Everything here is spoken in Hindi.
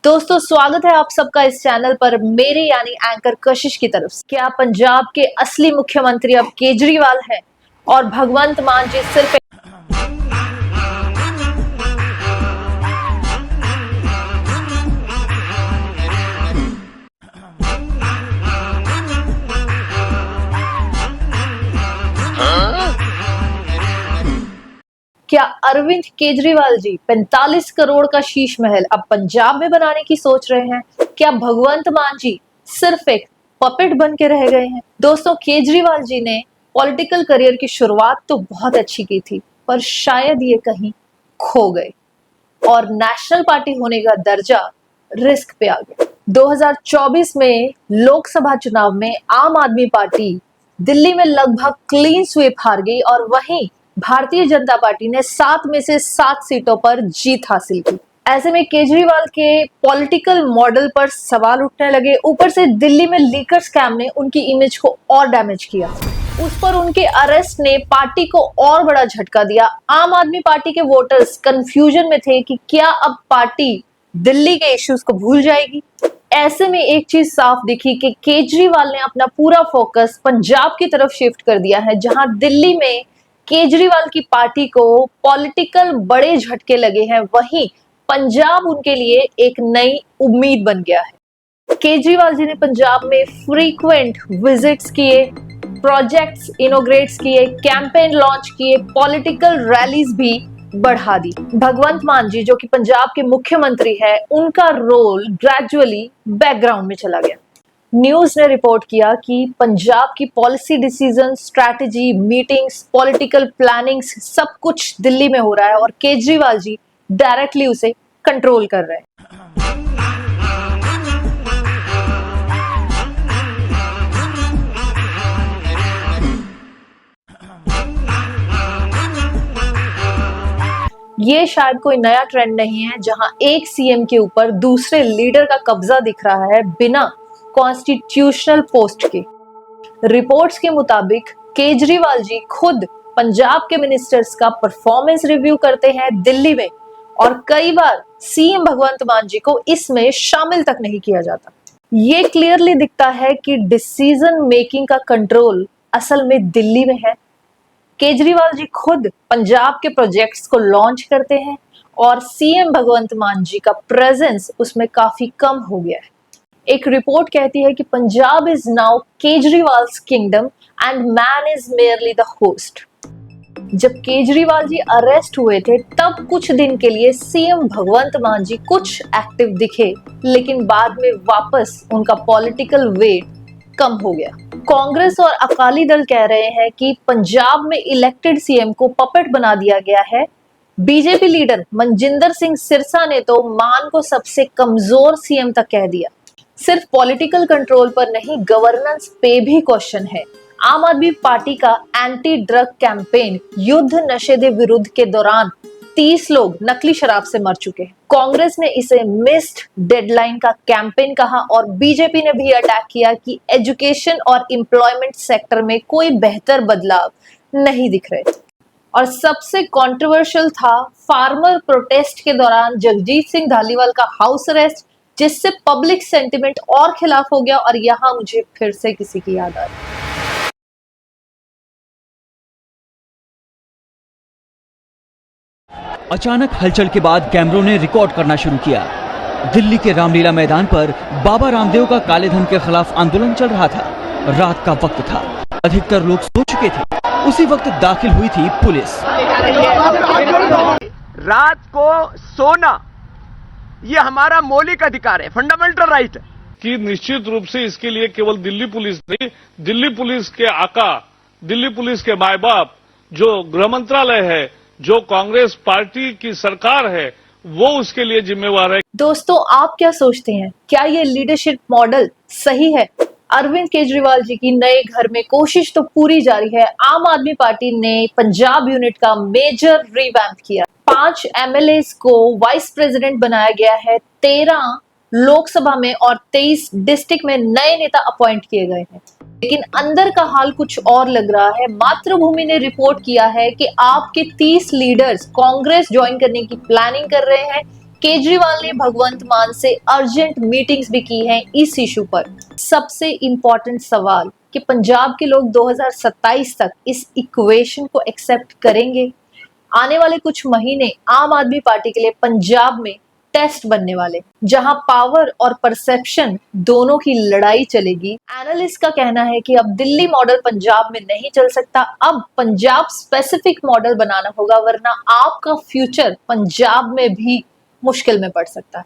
दोस्तों स्वागत है आप सबका इस चैनल पर मेरे यानी एंकर कशिश की तरफ से। क्या पंजाब के असली मुख्यमंत्री अब केजरीवाल हैं और भगवंत मान जी सिर्फ क्या अरविंद केजरीवाल जी 45 करोड़ का शीश महल अब पंजाब में बनाने की सोच रहे हैं? क्या भगवंत मान जी सिर्फ एक पपेट बन के रह गए हैं? दोस्तों केजरीवाल जी ने पॉलिटिकल करियर की शुरुआत तो बहुत अच्छी की थी, पर शायद ये कहीं खो गए और नेशनल पार्टी होने का दर्जा रिस्क पे आ गया। 2024 में लोकसभा चुनाव में आम आदमी पार्टी दिल्ली में लगभग क्लीन स्वीप हार गई और वहीं भारतीय जनता पार्टी ने 7 में से 7 सीटों पर जीत हासिल की। ऐसे में केजरीवाल के पॉलिटिकल मॉडल पर सवाल उठने लगे। ऊपर से दिल्ली में लीकर स्कैम ने उनकी इमेज को और डैमेज किया। उस पर उनके अरेस्ट ने पार्टी को और बड़ा झटका दिया। आम आदमी पार्टी के वोटर्स कंफ्यूजन में थे कि क्या अब पार्टी दिल्ली के इश्यूज को भूल जाएगी। ऐसे में एक चीज साफ दिखी कि केजरीवाल ने अपना पूरा फोकस पंजाब की तरफ शिफ्ट कर दिया है, जहां दिल्ली में केजरीवाल की पार्टी को पॉलिटिकल बड़े झटके लगे हैं, वहीं पंजाब उनके लिए एक नई उम्मीद बन गया है। केजरीवाल जी ने पंजाब में फ्रीक्वेंट विजिट्स किए, प्रोजेक्ट्स इनोग्रेट्स किए, कैंपेन लॉन्च किए, पॉलिटिकल रैलीज भी बढ़ा दी। भगवंत मान जी जो कि पंजाब के मुख्यमंत्री है, उनका रोल ग्रेजुअली बैकग्राउंड में चला गया। न्यूज ने रिपोर्ट किया कि पंजाब की policy decision, strategy, meetings, political plannings सब कुछ दिल्ली में हो रहा है और केजरीवाल जी डायरेक्टली उसे कंट्रोल कर रहे हैं। ये शायद कोई नया ट्रेंड नहीं है, जहां एक सीएम के ऊपर दूसरे लीडर का कब्जा दिख रहा है बिना कॉन्स्टिट्यूशनल पोस्ट के। रिपोर्ट्स के मुताबिक केजरीवाल जी खुद पंजाब के मिनिस्टर्स का परफॉर्मेंस रिव्यू करते हैं दिल्ली में और कई बार सीएम भगवंत मान जी को इसमें शामिल तक नहीं किया जाता। ये क्लियरली दिखता है कि डिसीजन मेकिंग का कंट्रोल असल में दिल्ली में है। केजरीवाल जी खुद पंजाब के प्रोजेक्ट्स को लॉन्च करते हैं और सीएम भगवंत मान जी का प्रेजेंस उसमें काफी कम हो गया है। एक रिपोर्ट कहती है कि Punjab is now Kejriwal's kingdom and man is merely the host. जब केजरीवाल जी अरेस्ट हुए थे तब कुछ दिन के लिए सीएम भगवंत मान जी कुछ एक्टिव दिखे, लेकिन बाद में वापस उनका पॉलिटिकल वेट कम हो गया। कांग्रेस और अकाली दल कह रहे हैं कि पंजाब में इलेक्टेड सीएम को पपेट बना दिया गया है। बीजेपी लीडर मनजिंदर सिंह सिरसा ने तो मान को सबसे कमजोर सीएम तक कह दिया। सिर्फ पॉलिटिकल कंट्रोल पर नहीं, गवर्नेंस पे भी क्वेश्चन है। आम आदमी पार्टी का एंटी ड्रग कैंपेन युद्ध नशे के विरुद्ध के दौरान 30 लोग नकली शराब से मर चुके हैं। कांग्रेस ने इसे मिस्ड डेडलाइन का कैंपेन कहा और बीजेपी ने भी अटैक किया कि एजुकेशन और एम्प्लॉयमेंट सेक्टर में कोई बेहतर बदलाव नहीं दिख रहे। और सबसे कंट्रोवर्शियल था फार्मर प्रोटेस्ट के दौरान जगजीत सिंह धालीवाल का हाउस अरेस्ट, जिससे पब्लिक सेंटिमेंट और खिलाफ हो गया। और यहां मुझे फिर से किसी की याद आ रही। अचानक हलचल के बाद कैमरों ने रिकॉर्ड करना शुरू किया। दिल्ली के रामलीला मैदान पर बाबा रामदेव का काले धन के खिलाफ आंदोलन चल रहा था। रात का वक्त था, अधिकतर लोग सो चुके थे। उसी वक्त दाखिल हुई थी पुलिस। रात को सोना ये हमारा मौलिक अधिकार है, फंडामेंटल राइट है कि निश्चित रूप से इसके लिए केवल दिल्ली पुलिस नहीं, दिल्ली पुलिस के आका, दिल्ली पुलिस के माए बाप, जो गृह मंत्रालय है, जो कांग्रेस पार्टी की सरकार है, वो उसके लिए जिम्मेवार है। दोस्तों आप क्या सोचते हैं, क्या ये लीडरशिप मॉडल सही है? अरविंद केजरीवाल जी की नए घर में कोशिश तो पूरी जारी है। आम आदमी पार्टी ने पंजाब यूनिट का मेजर रिवैम्प किया। 5 एमएलएस को वाइस प्रेसिडेंट बनाया गया है। 13 लोकसभा में और 23 डिस्ट्रिक्ट में नए नेता अपॉइंट किए गए हैं। लेकिन अंदर का हाल कुछ और लग रहा है। मातृभूमि ने रिपोर्ट किया है कि आपके 30 लीडर्स कांग्रेस ज्वाइन करने की प्लानिंग कर रहे हैं। केजरीवाल ने भगवंत मान से अर्जेंट मीटिंग्स भी की हैं इस इशू पर। सबसे इंपॉर्टेंट सवाल कि पंजाब के लोग 2027 तक इस इक्वेशन को एक्सेप्ट करेंगे। आने वाले कुछ महीने आम आदमी पार्टी के लिए पंजाब में टेस्ट बनने वाले, जहां पावर और परसेप्शन दोनों की लड़ाई चलेगी। एनालिस्ट का कहना है कि अब दिल्ली मॉडल पंजाब में नहीं चल सकता, अब पंजाब स्पेसिफिक मॉडल बनाना होगा, वरना आपका फ्यूचर पंजाब में भी मुश्किल में पड़ सकता है।